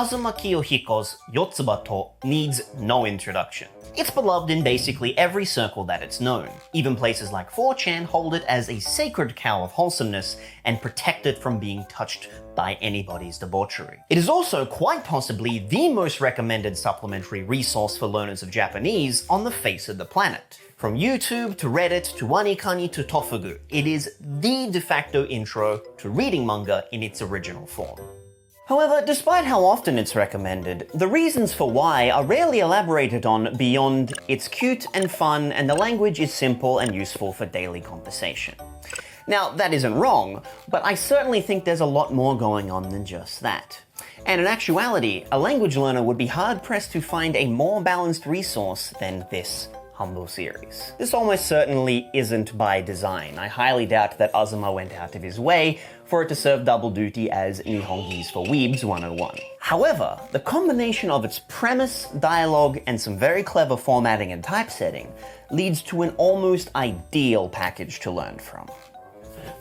Azuma Kiyohiko's Yotsuba to needs no introduction. It's beloved in basically every circle that it's known. Even places like 4chan hold it as a sacred cow of wholesomeness and protect it from being touched by anybody's debauchery. It is also quite possibly the most recommended supplementary resource for learners of Japanese on the face of the planet. From YouTube to Reddit to Wanikani to Tofugu, it is the de facto intro to reading manga in its original form. However, despite how often it's recommended, the reasons for why are rarely elaborated on beyond it's cute and fun and the language is simple and useful for daily conversation. Now, that isn't wrong, but I certainly think there's a lot more going on than just that. And in actuality, a language learner would be hard-pressed to find a more balanced resource than this humble series. This almost certainly isn't by design. I highly doubt that Azuma went out of his way for it to serve double duty as Nihongi's for Weebs 101. However, the combination of its premise, dialogue, and some very clever formatting and typesetting leads to an almost ideal package to learn from.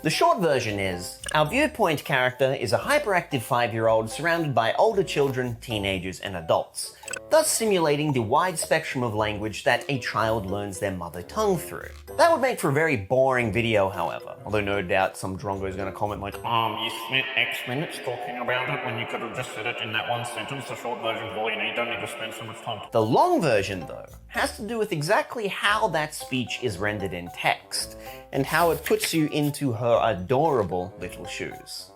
The short version is, our viewpoint character is a hyperactive 5-year-old surrounded by older children, teenagers, and adults, thus simulating the wide spectrum of language that a child learns their mother tongue through. That would make for a very boring video, however, although no doubt some drongo is going to comment like, you spent X minutes talking about it when you could have just said it in that one sentence. The short version is all you need, don't need to spend so much time. The long version, though, has to do with exactly how that speech is rendered in text, and how it puts you into her adorable little shoes.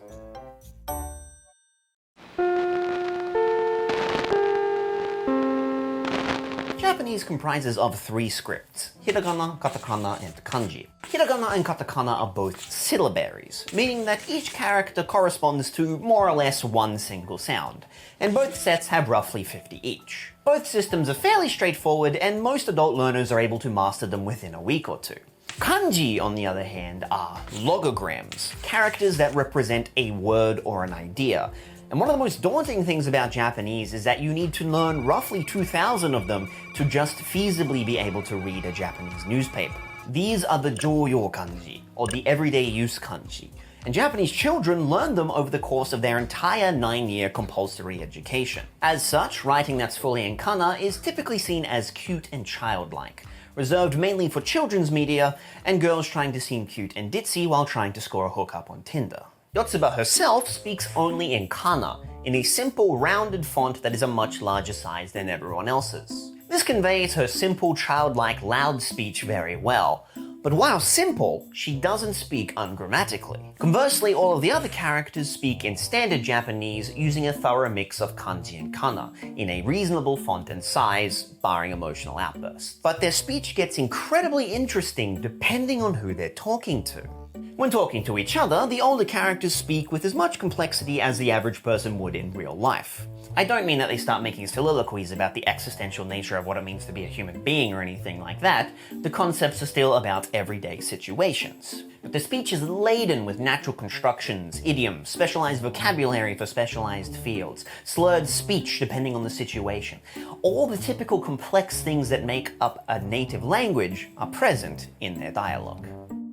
Japanese comprises of 3 scripts: hiragana, katakana, and kanji. Hiragana and katakana are both syllabaries, meaning that each character corresponds to more or less one single sound, and both sets have roughly 50 each. Both systems are fairly straightforward, and most adult learners are able to master them within a week or two. Kanji, on the other hand, are logograms, characters that represent a word or an idea. And one of the most daunting things about Japanese is that you need to learn roughly 2,000 of them to just feasibly be able to read a Japanese newspaper. These are the Joyo kanji, or the everyday use kanji, and Japanese children learn them over the course of their entire 9-year compulsory education. As such, writing that's fully in kana is typically seen as cute and childlike, reserved mainly for children's media and girls trying to seem cute and ditzy while trying to score a hookup on Tinder. Yotsuba herself speaks only in kana, in a simple rounded font that is a much larger size than everyone else's. This conveys her simple, childlike, loud speech very well, but while simple, she doesn't speak ungrammatically. Conversely, all of the other characters speak in standard Japanese using a thorough mix of kanji and kana, in a reasonable font and size, barring emotional outbursts. But their speech gets incredibly interesting depending on who they're talking to. When talking to each other, the older characters speak with as much complexity as the average person would in real life. I don't mean that they start making soliloquies about the existential nature of what it means to be a human being or anything like that. The concepts are still about everyday situations. But the speech is laden with natural constructions, idioms, specialized vocabulary for specialized fields, slurred speech depending on the situation. All the typical complex things that make up a native language are present in their dialogue.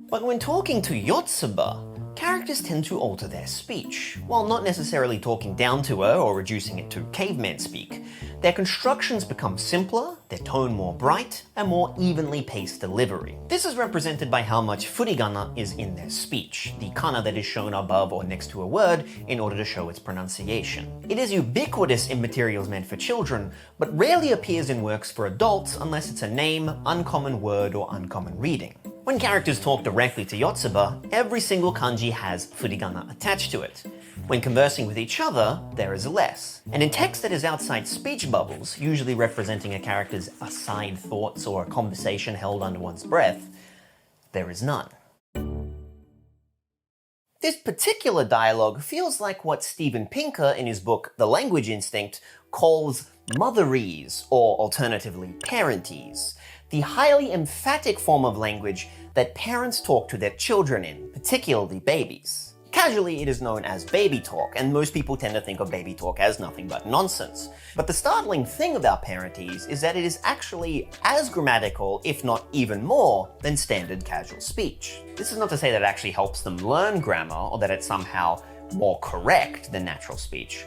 But when talking to Yotsuba, characters tend to alter their speech. While not necessarily talking down to her or reducing it to caveman speak, their constructions become simpler, their tone more bright, and more evenly paced delivery. This is represented by how much furigana is in their speech, the kana that is shown above or next to a word in order to show its pronunciation. It is ubiquitous in materials meant for children, but rarely appears in works for adults unless it's a name, uncommon word, or uncommon reading. When characters talk directly to Yotsuba, every single kanji has furigana attached to it. When conversing with each other, there is less. And in text that is outside speech bubbles, usually representing a character's aside thoughts or a conversation held under one's breath, there is none. This particular dialogue feels like what Steven Pinker in his book The Language Instinct calls Motherese, or alternatively Parentese, the highly emphatic form of language that parents talk to their children in, particularly babies. Casually, it is known as baby talk, and most people tend to think of baby talk as nothing but nonsense. But the startling thing about Parentese is that it is actually as grammatical, if not even more, than standard casual speech. This is not to say that it actually helps them learn grammar, or that it's somehow more correct than natural speech.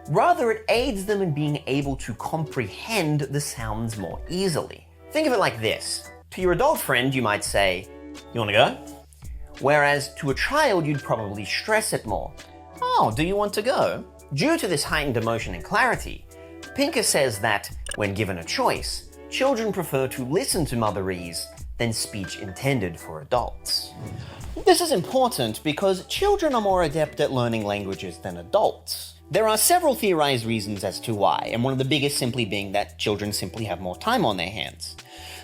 Rather, it aids them in being able to comprehend the sounds more easily. Think of it like this. To your adult friend, you might say, "You want to go?" Whereas to a child, you'd probably stress it more. "Oh, do you want to go?" Due to this heightened emotion and clarity, Pinker says that, when given a choice, children prefer to listen to Motherese than speech intended for adults. This is important because children are more adept at learning languages than adults. There are several theorized reasons as to why, and one of the biggest simply being that children simply have more time on their hands.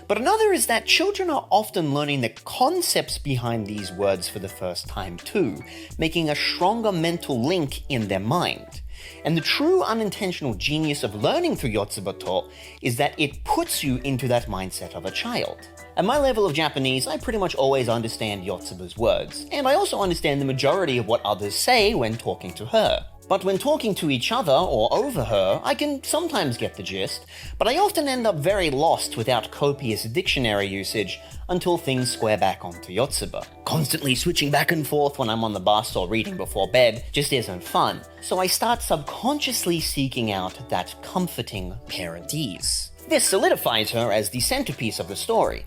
But another is that children are often learning the concepts behind these words for the first time too, making a stronger mental link in their mind. And the true unintentional genius of learning through Yotsuba to is that it puts you into that mindset of a child. At my level of Japanese, I pretty much always understand Yotsuba's words, and I also understand the majority of what others say when talking to her. But when talking to each other or over her, I can sometimes get the gist, but I often end up very lost without copious dictionary usage until things square back onto Yotsuba. Constantly switching back and forth when I'm on the bus or reading before bed just isn't fun, so I start subconsciously seeking out that comforting Parentese. This solidifies her as the centerpiece of the story,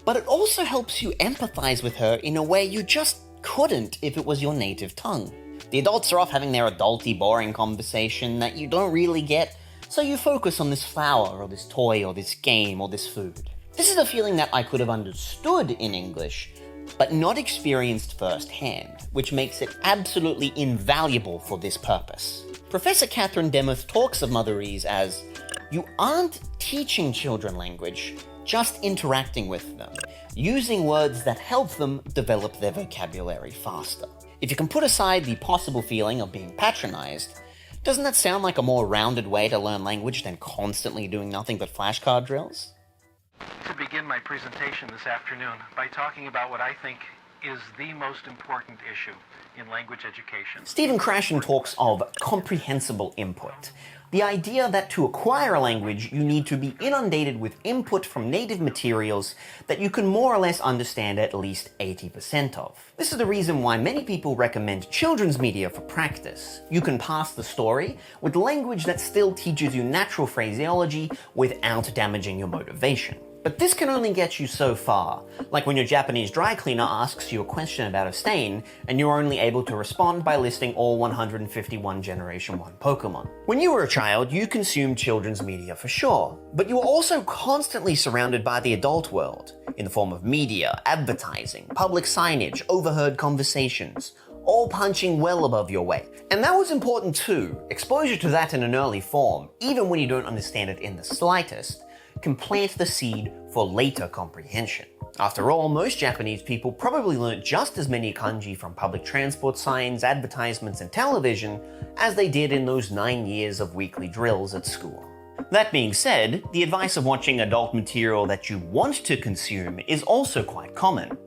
but it also helps you empathize with her in a way you just couldn't if it was your native tongue. The adults are off having their adulty boring conversation that you don't really get, so you focus on this flower or this toy or this game or this food. This is a feeling that I could have understood in English, but not experienced firsthand, which makes it absolutely invaluable for this purpose. Professor Catherine Demuth talks of Motherese as, "You aren't teaching children language, just interacting with them, using words that help them develop their vocabulary faster." If you can put aside the possible feeling of being patronized, doesn't that sound like a more rounded way to learn language than constantly doing nothing but flashcard drills? To begin my presentation this afternoon by talking about what I think is the most important issue in language education. Stephen Krashen talks of comprehensible input. The idea that to acquire a language, you need to be inundated with input from native materials that you can more or less understand at least 80% of. This is the reason why many people recommend children's media for practice. You can pass the story with language that still teaches you natural phraseology without damaging your motivation. But this can only get you so far, like when your Japanese dry cleaner asks you a question about a stain, and you're only able to respond by listing all 151 Generation 1 Pokemon. When you were a child, you consumed children's media for sure, but you were also constantly surrounded by the adult world, in the form of media, advertising, public signage, overheard conversations, all punching well above your weight. And that was important too. Exposure to that in an early form, even when you don't understand it in the slightest, can plant the seed for later comprehension. After all, most Japanese people probably learnt just as many kanji from public transport signs, advertisements, and television as they did in those 9 years of weekly drills at school. That being said, the advice of watching adult material that you want to consume is also quite common.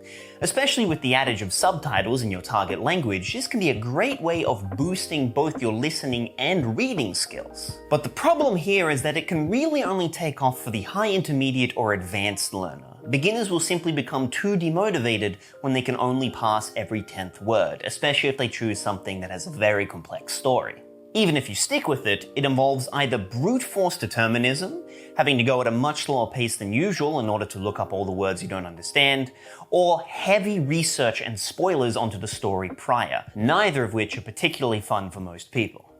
Especially with the adage of subtitles in your target language, this can be a great way of boosting both your listening and reading skills. But the problem here is that it can really only take off for the high intermediate or advanced learner. Beginners will simply become too demotivated when they can only pass every 10th word, especially if they choose something that has a very complex story. Even if you stick with it, it involves either brute force determinism, having to go at a much slower pace than usual in order to look up all the words you don't understand, or heavy research and spoilers onto the story prior, neither of which are particularly fun for most people.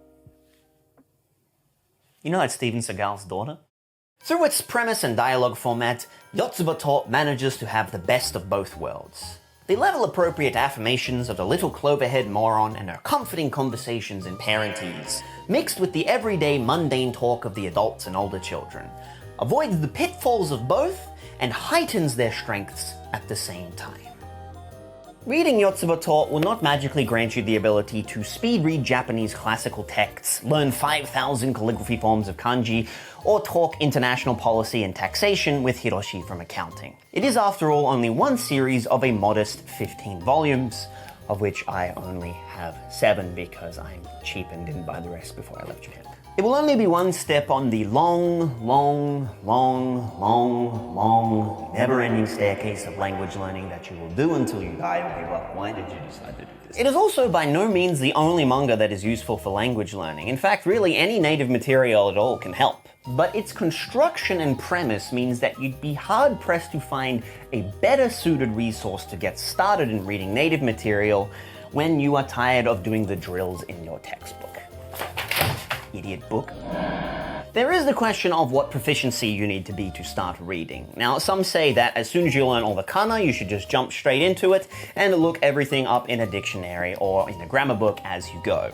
You know that's Steven Seagal's daughter? Through its premise and dialogue format, Yotsuba to manages to have the best of both worlds. The level-appropriate affirmations of the little cloverhead moron and her comforting conversations in Parentese, mixed with the everyday mundane talk of the adults and older children, avoids the pitfalls of both and heightens their strengths at the same time. Reading Yotsuba to will not magically grant you the ability to speed-read Japanese classical texts, learn 5,000 calligraphy forms of kanji, or talk international policy and taxation with Hiroshi from accounting. It is, after all, only one series of a modest 15 volumes, of which I only have 7 because I'm cheap and didn't buy the rest before I left Japan. It will only be one step on the long, never-ending staircase of language learning that you will do until you die or give up. Why did you decide to do this? It is also by no means the only manga that is useful for language learning. In fact, really any native material at all can help. But its construction and premise means that you'd be hard-pressed to find a better suited resource to get started in reading native material when you are tired of doing the drills in your textbook. Idiot book. There is the question of what proficiency you need to be to start reading. Now, some say that as soon as you learn all the kana, you should just jump straight into it and look everything up in a dictionary or in a grammar book as you go.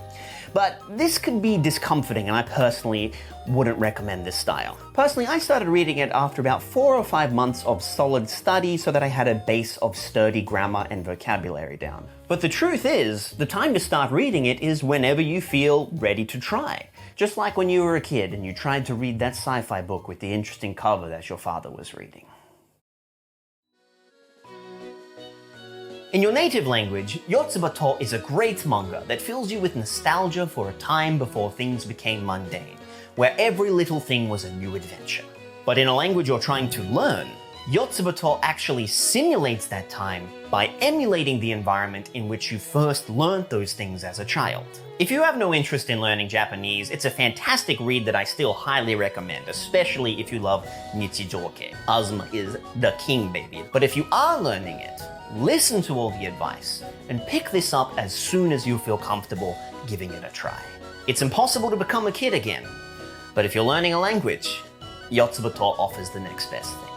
But this could be discomforting, and I personally wouldn't recommend this style. Personally, I started reading it after about 4 or 5 months of solid study so that I had a base of sturdy grammar and vocabulary down. But the truth is, the time to start reading it is whenever you feel ready to try. Just like when you were a kid and you tried to read that sci-fi book with the interesting cover that your father was reading. In your native language, Yotsuba is a great manga that fills you with nostalgia for a time before things became mundane, where every little thing was a new adventure. But in a language you're trying to learn, Yotsuba actually simulates that time by emulating the environment in which you first learned those things as a child. If you have no interest in learning Japanese, it's a fantastic read that I still highly recommend, especially if you love Nichijoke. Azuma is the king, baby. But if you are learning it, listen to all the advice and pick this up as soon as you feel comfortable giving it a try. It's impossible to become a kid again, but if you're learning a language, Yotsuba offers the next best thing.